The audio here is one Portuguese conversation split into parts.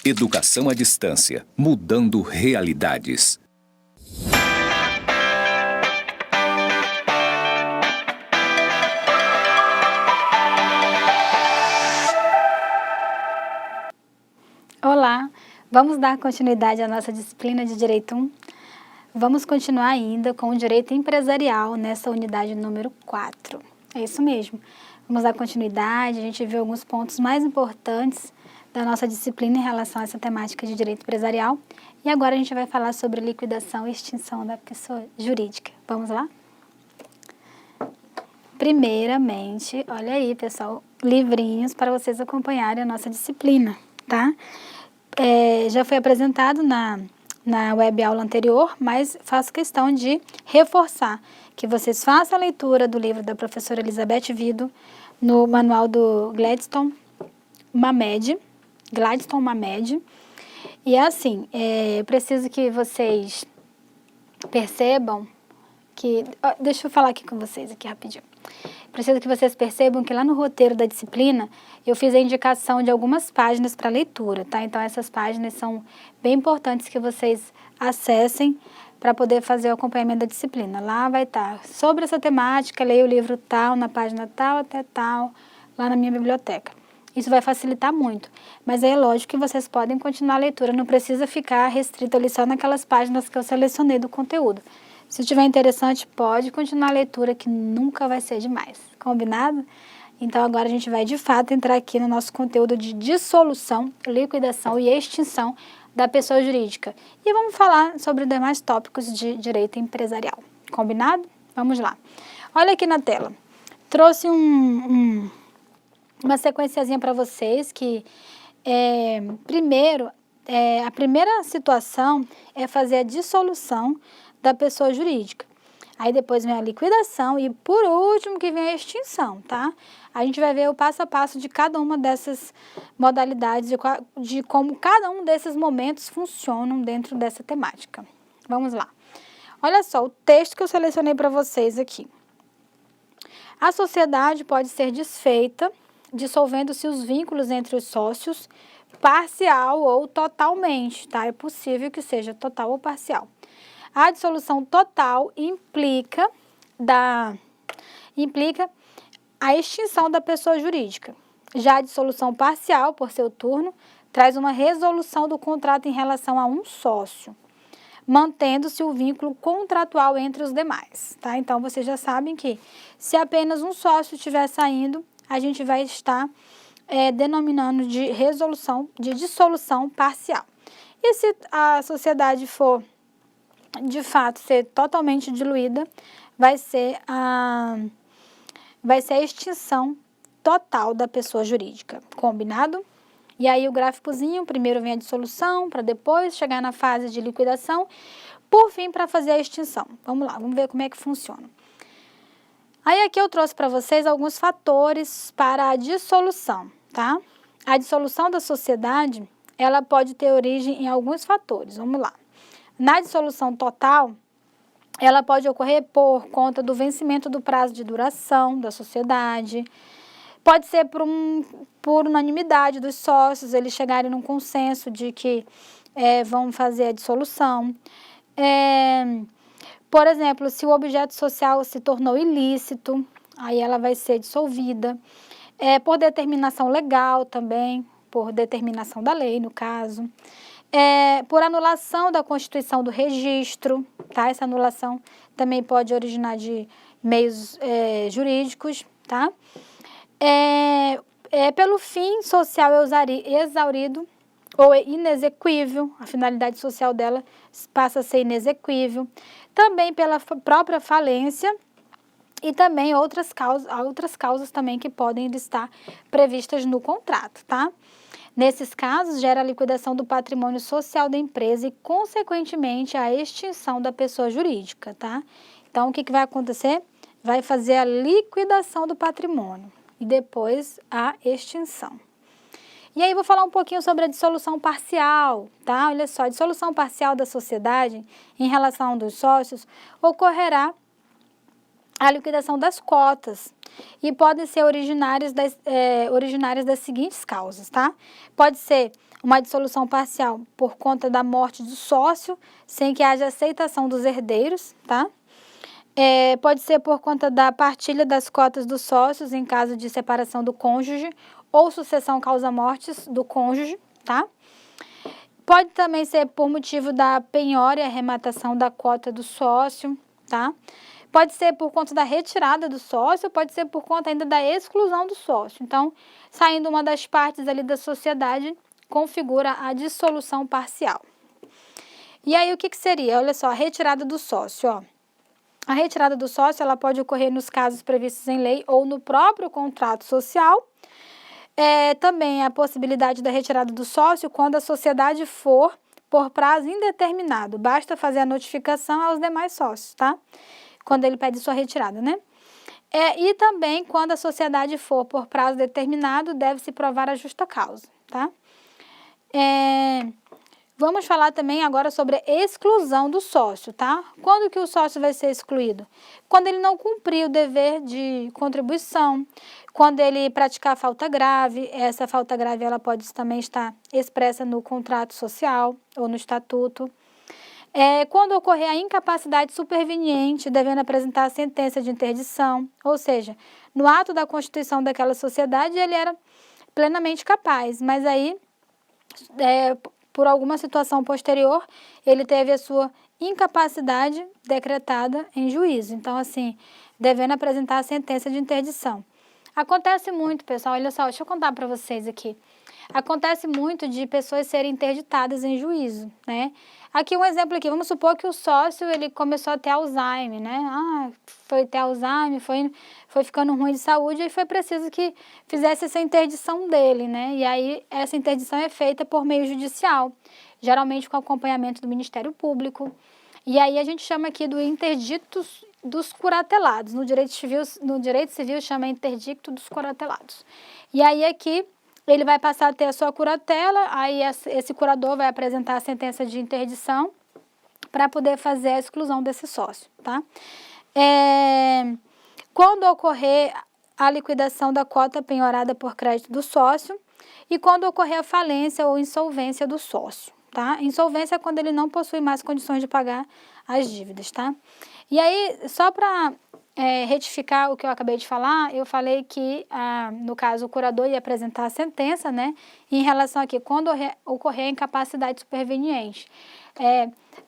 Educação à distância, mudando realidades. Olá, vamos dar continuidade à nossa disciplina de Direito 1. Vamos continuar ainda com o Direito Empresarial nessa unidade número 4. É isso mesmo. Vamos dar continuidade, a gente viu alguns pontos mais importantes da nossa disciplina em relação a essa temática de Direito Empresarial. E agora a gente vai falar sobre liquidação e extinção da pessoa jurídica. Vamos lá? Primeiramente, olha aí, pessoal, livrinhos para vocês acompanharem a nossa disciplina, tá? Já foi apresentado na web aula anterior, mas faço questão de reforçar que vocês façam a leitura do livro da professora Elizabeth Vido no manual do Gladstone Mamed. E assim, eu preciso que vocês percebam que... Deixa eu falar aqui com vocês aqui rapidinho. Preciso que vocês percebam que lá no roteiro da disciplina eu fiz a indicação de algumas páginas para leitura, tá? Então essas páginas são bem importantes que vocês acessem para poder fazer o acompanhamento da disciplina. Lá vai estar sobre essa temática, leia o livro tal, na página tal até tal, lá na minha biblioteca. Isso vai facilitar muito, mas é lógico que vocês podem continuar a leitura, não precisa ficar restrito ali só naquelas páginas que eu selecionei do conteúdo. Se estiver interessante, pode continuar a leitura, que nunca vai ser demais. Combinado? Então, agora a gente vai, de fato, entrar aqui no nosso conteúdo de dissolução, liquidação e extinção da pessoa jurídica. E vamos falar sobre os demais tópicos de direito empresarial. Combinado? Vamos lá. Olha aqui na tela. Trouxe uma sequenciazinha para vocês que, primeiro, a primeira situação é fazer a dissolução da pessoa jurídica. Aí depois vem a liquidação e, por último, que vem a extinção, tá? A gente vai ver o passo a passo de cada uma dessas modalidades, de como cada um desses momentos funcionam dentro dessa temática. Vamos lá. Olha só o texto que eu selecionei para vocês aqui. A sociedade pode ser desfeita, dissolvendo-se os vínculos entre os sócios, parcial ou totalmente, tá? É possível que seja total ou parcial. A dissolução total implica a extinção da pessoa jurídica. Já a dissolução parcial, por seu turno, traz uma resolução do contrato em relação a um sócio, mantendo-se o vínculo contratual entre os demais, tá? Então, vocês já sabem que se apenas um sócio estiver saindo, a gente vai estar denominando de dissolução parcial. E se a sociedade for de fato ser totalmente diluída, vai ser a extinção total da pessoa jurídica, combinado? E aí o gráficozinho, primeiro vem a dissolução, para depois chegar na fase de liquidação, por fim para fazer a extinção. Vamos lá, vamos ver como é que funciona. Aí aqui eu trouxe para vocês alguns fatores para a dissolução, tá? A dissolução da sociedade, ela pode ter origem em alguns fatores, vamos lá. Na dissolução total, ela pode ocorrer por conta do vencimento do prazo de duração da sociedade, pode ser por unanimidade dos sócios, eles chegarem num consenso de que vão fazer a dissolução. Por exemplo, se o objeto social se tornou ilícito, aí ela vai ser dissolvida. Por determinação legal também, por determinação da lei, no caso. Por anulação da constituição do registro, tá? Essa anulação também pode originar de meios jurídicos, tá? Pelo fim social exaurido ou inexequível, a finalidade social dela passa a ser inexequível, também pela própria falência e também outras causas também que podem estar previstas no contrato, tá? Nesses casos, gera a liquidação do patrimônio social da empresa e, consequentemente, a extinção da pessoa jurídica, tá? Então, o que vai acontecer? Vai fazer a liquidação do patrimônio e depois a extinção. E aí, vou falar um pouquinho sobre a dissolução parcial, tá? Olha só, a dissolução parcial da sociedade em relação a um dos sócios ocorrerá a liquidação das cotas e podem ser originárias das seguintes causas, tá? Pode ser uma dissolução parcial por conta da morte do sócio, sem que haja aceitação dos herdeiros, tá? Pode ser por conta da partilha das cotas dos sócios em caso de separação do cônjuge ou sucessão causa-mortes do cônjuge, tá? Pode também ser por motivo da penhora e arrematação da cota do sócio, tá? Pode ser por conta da retirada do sócio, pode ser por conta ainda da exclusão do sócio. Então, saindo uma das partes ali da sociedade, configura a dissolução parcial. E aí, o que seria? Olha só, a retirada do sócio, ó. A retirada do sócio, ela pode ocorrer nos casos previstos em lei ou no próprio contrato social. Também a possibilidade da retirada do sócio quando a sociedade for por prazo indeterminado. Basta fazer a notificação aos demais sócios, tá? Quando ele pede sua retirada, né? E também quando a sociedade for por prazo determinado, deve-se provar a justa causa, tá? Vamos falar também agora sobre a exclusão do sócio, tá? Quando que o sócio vai ser excluído? Quando ele não cumprir o dever de contribuição, quando ele praticar falta grave, essa falta grave ela pode também estar expressa no contrato social ou no estatuto. Quando ocorrer a incapacidade superveniente, devendo apresentar a sentença de interdição, ou seja, no ato da constituição daquela sociedade ele era plenamente capaz, mas aí por alguma situação posterior, ele teve a sua incapacidade decretada em juízo. Então, assim, devendo apresentar a sentença de interdição. Acontece muito, pessoal, olha só, deixa eu contar para vocês aqui. Acontece muito de pessoas serem interditadas em juízo, né? Aqui um exemplo aqui, vamos supor que o sócio, ele começou a ter Alzheimer, né? Foi ter Alzheimer, foi ficando ruim de saúde e foi preciso que fizesse essa interdição dele, né? E aí essa interdição é feita por meio judicial, geralmente com acompanhamento do Ministério Público. E aí a gente chama aqui do interdito dos curatelados. No direito civil chama interdicto dos curatelados. E aí aqui ele vai passar a ter a sua curatela, aí esse curador vai apresentar a sentença de interdição para poder fazer a exclusão desse sócio, tá? Quando ocorrer a liquidação da cota penhorada por crédito do sócio e quando ocorrer a falência ou insolvência do sócio, tá? Insolvência é quando ele não possui mais condições de pagar as dívidas, tá? E aí, só para retificar o que eu acabei de falar, eu falei que, no caso, o curador ia apresentar a sentença, né, em relação aqui, quando ocorrer a incapacidade superveniente.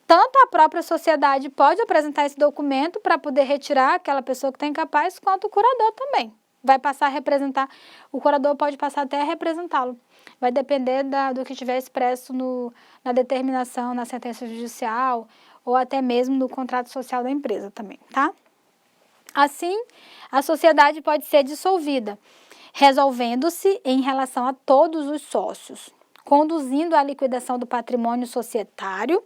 Tanto a própria sociedade pode apresentar esse documento para poder retirar aquela pessoa que está incapaz, quanto o curador também. Vai passar a representar, o curador pode passar até a representá-lo. Vai depender do que estiver expresso na determinação, na sentença judicial, ou até mesmo no contrato social da empresa também, tá? Assim, a sociedade pode ser dissolvida, resolvendo-se em relação a todos os sócios, conduzindo à liquidação do patrimônio societário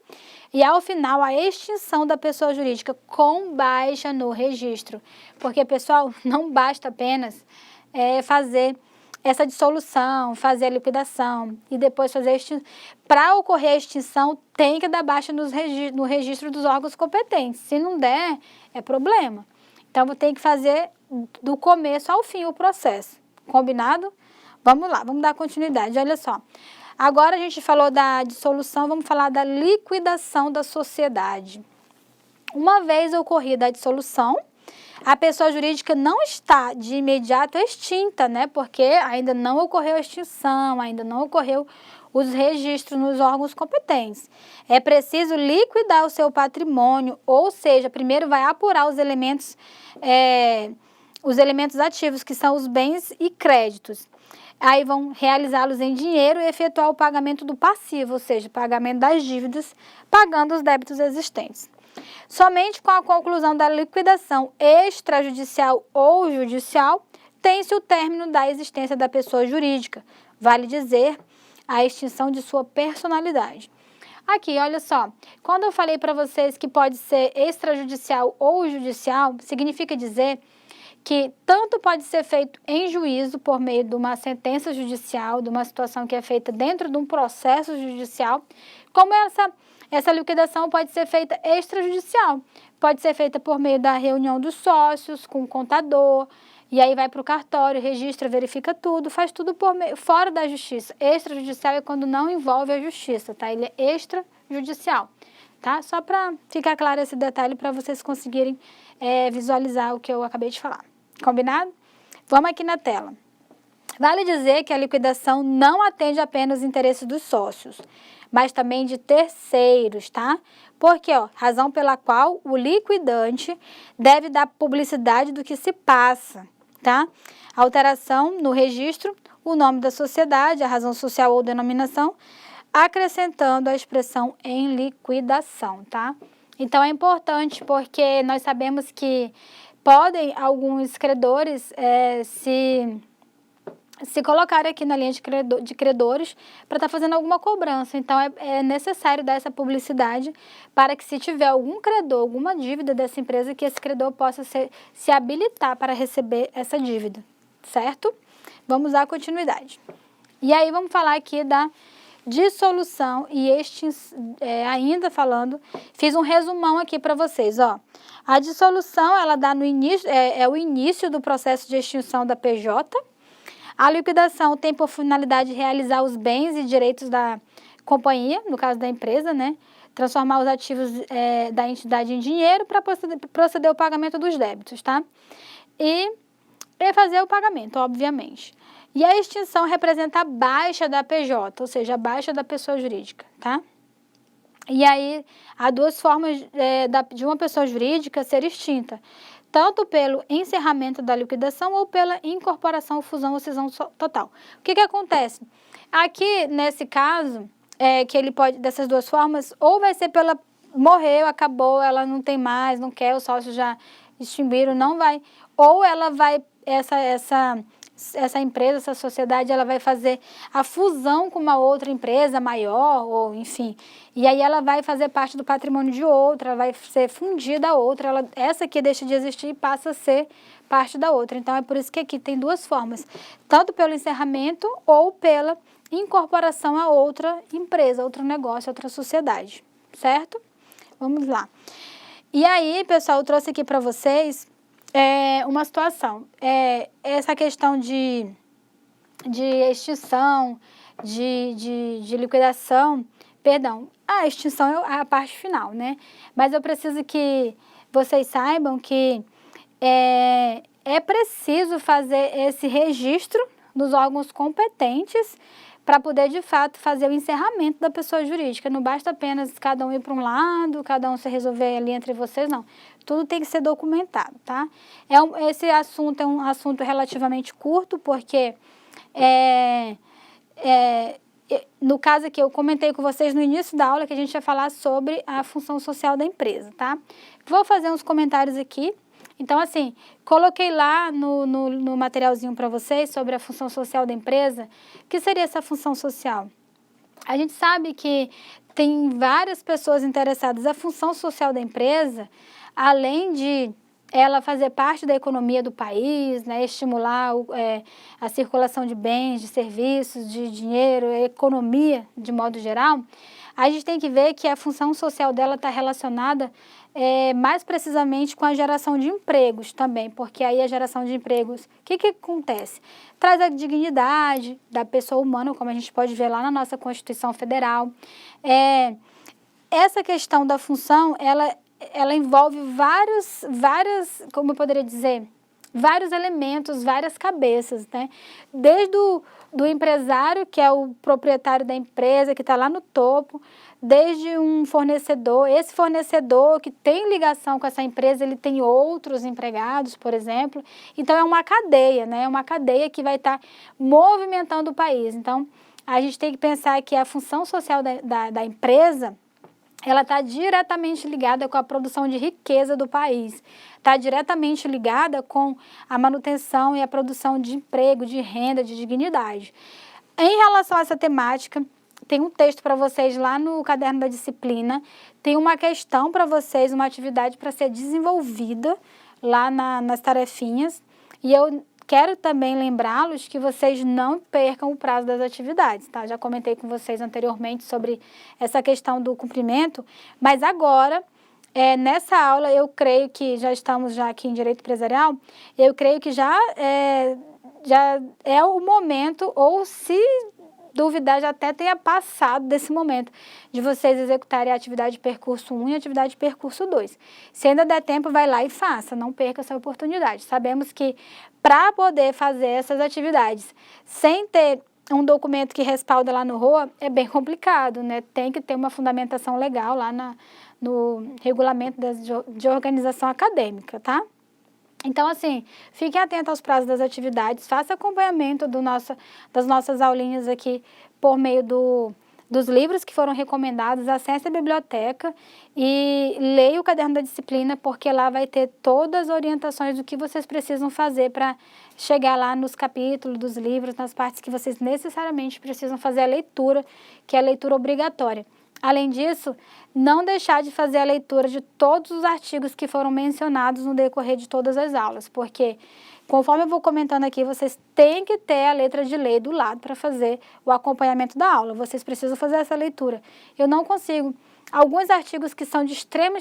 e, ao final, à extinção da pessoa jurídica com baixa no registro. Porque, pessoal, não basta apenas fazer essa dissolução, fazer a liquidação e depois fazer a extinção. Para ocorrer a extinção, tem que dar baixa no registro dos órgãos competentes. Se não der, é problema. Então, tem que fazer do começo ao fim o processo. Combinado? Vamos lá, vamos dar continuidade. Olha só. Agora a gente falou da dissolução, vamos falar da liquidação da sociedade. Uma vez ocorrida a dissolução, a pessoa jurídica não está de imediato extinta, né? Porque ainda não ocorreu a extinção, ainda não ocorreu os registros nos órgãos competentes. É preciso liquidar o seu patrimônio, ou seja, primeiro vai apurar os elementos ativos, que são os bens e créditos. Aí vão realizá-los em dinheiro e efetuar o pagamento do passivo, ou seja, pagamento das dívidas, pagando os débitos existentes. Somente com a conclusão da liquidação extrajudicial ou judicial, tem-se o término da existência da pessoa jurídica, vale dizer, a extinção de sua personalidade. Aqui, olha só, quando eu falei para vocês que pode ser extrajudicial ou judicial, significa dizer que tanto pode ser feito em juízo por meio de uma sentença judicial, de uma situação que é feita dentro de um processo judicial, como essa liquidação pode ser feita extrajudicial, pode ser feita por meio da reunião dos sócios, com o contador, e aí vai para o cartório, registra, verifica tudo, faz tudo por meio, fora da justiça. Extrajudicial é quando não envolve a justiça, tá? Ele é extrajudicial, tá? Só para ficar claro esse detalhe para vocês conseguirem visualizar o que eu acabei de falar. Combinado? Vamos aqui na tela. Vale dizer que a liquidação não atende apenas os interesses dos sócios, mas também de terceiros, tá? Porque, razão pela qual o liquidante deve dar publicidade do que se passa, tá? Alteração no registro, o nome da sociedade, a razão social ou denominação, acrescentando a expressão em liquidação, tá? Então, é importante porque nós sabemos que podem alguns credores se colocarem aqui na linha de credores para estar fazendo alguma cobrança. Então, é necessário dar essa publicidade para que, se tiver algum credor, alguma dívida dessa empresa, que esse credor possa se habilitar para receber essa dívida, certo? Vamos dar continuidade. E aí, vamos falar aqui da dissolução e ainda falando, fiz um resumão aqui para vocês, ó. A dissolução, ela dá no início, é o início do processo de extinção da PJ. A liquidação tem por finalidade realizar os bens e direitos da companhia, no caso da empresa, né? Transformar os ativos da entidade em dinheiro para proceder ao pagamento dos débitos, tá? E fazer o pagamento, obviamente. E a extinção representa a baixa da PJ, ou seja, a baixa da pessoa jurídica, tá? E aí, há duas formas de uma pessoa jurídica ser extinta, tanto pelo encerramento da liquidação ou pela incorporação, fusão ou cisão total. O que acontece? Aqui, nesse caso, que ele pode, dessas duas formas, ou vai ser pela morreu, acabou, ela não tem mais, não quer, os sócios já extinguiram, não vai, ou ela vai, essa empresa, essa sociedade, ela vai fazer a fusão com uma outra empresa maior, ou enfim, e aí ela vai fazer parte do patrimônio de outra, ela vai ser fundida a outra, essa aqui deixa de existir e passa a ser parte da outra. Então, é por isso que aqui tem duas formas, tanto pelo encerramento ou pela incorporação a outra empresa, outro negócio, outra sociedade, certo? Vamos lá. E aí, pessoal, eu trouxe aqui para vocês uma situação, essa questão de extinção, de liquidação, perdão, a extinção é a parte final, né? Mas eu preciso que vocês saibam que é preciso fazer esse registro nos órgãos competentes para poder, de fato, fazer o encerramento da pessoa jurídica. Não basta apenas cada um ir para um lado, cada um se resolver ali entre vocês, não. Tudo tem que ser documentado, tá? Esse assunto é um assunto relativamente curto, porque no caso aqui, eu comentei com vocês no início da aula que a gente ia falar sobre a função social da empresa, tá? Vou fazer uns comentários aqui. Então, assim, coloquei lá no materialzinho para vocês sobre a função social da empresa. O que seria essa função social? A gente sabe que tem várias pessoas interessadas. A função social da empresa, além de ela fazer parte da economia do país, né, estimular a circulação de bens, de serviços, de dinheiro, a economia de modo geral, a gente tem que ver que a função social dela está relacionada mais precisamente com a geração de empregos também, porque aí a geração de empregos, o que acontece? Traz a dignidade da pessoa humana, como a gente pode ver lá na nossa Constituição Federal. Essa questão da função, ela envolve vários, como eu poderia dizer, vários elementos, várias cabeças, né? Desde do empresário, que é o proprietário da empresa, que está lá no topo, desde um fornecedor, esse fornecedor que tem ligação com essa empresa, ele tem outros empregados, por exemplo. Então, é uma cadeia, né? É uma cadeia que vai estar movimentando o país. Então, a gente tem que pensar que a função social da empresa, ela está diretamente ligada com a produção de riqueza do país, está diretamente ligada com a manutenção e a produção de emprego, de renda, de dignidade. Em relação a essa temática, tem um texto para vocês lá no caderno da disciplina, tem uma questão para vocês, uma atividade para ser desenvolvida lá nas tarefinhas, e eu quero também lembrá-los que vocês não percam o prazo das atividades, tá? Já comentei com vocês anteriormente sobre essa questão do cumprimento, mas agora, nessa aula, eu creio que já estamos já aqui em Direito Empresarial, eu creio que já é o momento, ou se duvidar, já até tenha passado desse momento de vocês executarem a atividade de percurso 1 e a atividade de percurso 2. Se ainda der tempo, vai lá e faça, não perca essa oportunidade. Sabemos que para poder fazer essas atividades sem ter um documento que respalda lá no ROA, é bem complicado, né? Tem que ter uma fundamentação legal lá no regulamento de organização acadêmica, tá? Então, assim, fiquem atentos aos prazos das atividades, faça acompanhamento das nossas aulinhas aqui por meio dos livros que foram recomendados, acesse a biblioteca e leia o caderno da disciplina, porque lá vai ter todas as orientações do que vocês precisam fazer para chegar lá nos capítulos dos livros, nas partes que vocês necessariamente precisam fazer a leitura, que é a leitura obrigatória. Além disso, não deixar de fazer a leitura de todos os artigos que foram mencionados no decorrer de todas as aulas, porque, conforme eu vou comentando aqui, vocês têm que ter a letra de lei do lado para fazer o acompanhamento da aula. Vocês precisam fazer essa leitura. Eu não consigo. Alguns artigos que são de extrema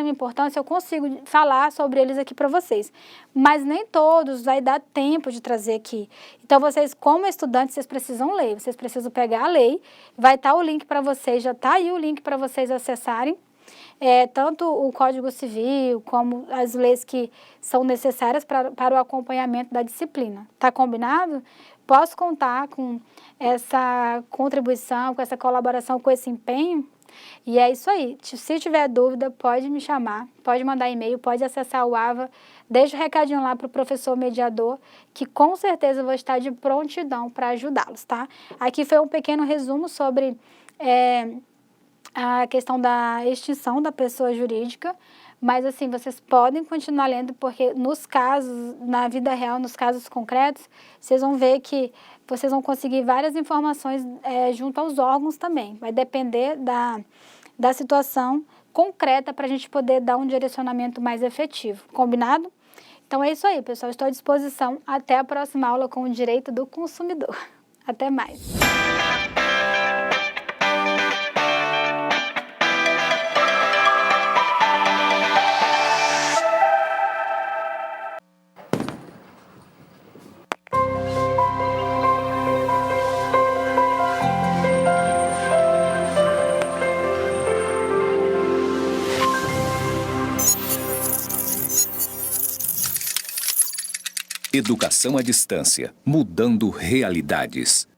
importância, eu consigo falar sobre eles aqui para vocês, mas nem todos vai dar tempo de trazer aqui. Então, vocês, como estudantes, vocês precisam ler, vocês precisam pegar a lei, vai estar o link para vocês, já está aí o link para vocês acessarem, tanto o Código Civil, como as leis que são necessárias para o acompanhamento da disciplina. Tá combinado? Posso contar com essa contribuição, com essa colaboração, com esse empenho? E é isso aí. Se tiver dúvida, pode me chamar, pode mandar e-mail, pode acessar o AVA, deixa o recadinho lá para o professor mediador, que com certeza eu vou estar de prontidão para ajudá-los, tá? Aqui foi um pequeno resumo sobre a questão da extinção da pessoa jurídica, mas assim, vocês podem continuar lendo, porque nos casos, na vida real, nos casos concretos, vocês vão ver que vocês vão conseguir várias informações junto aos órgãos também. Vai depender da situação concreta para a gente poder dar um direcionamento mais efetivo. Combinado? Então é isso aí, pessoal. Estou à disposição. Até a próxima aula com o Direito do Consumidor. Até mais. Educação à distância, mudando realidades.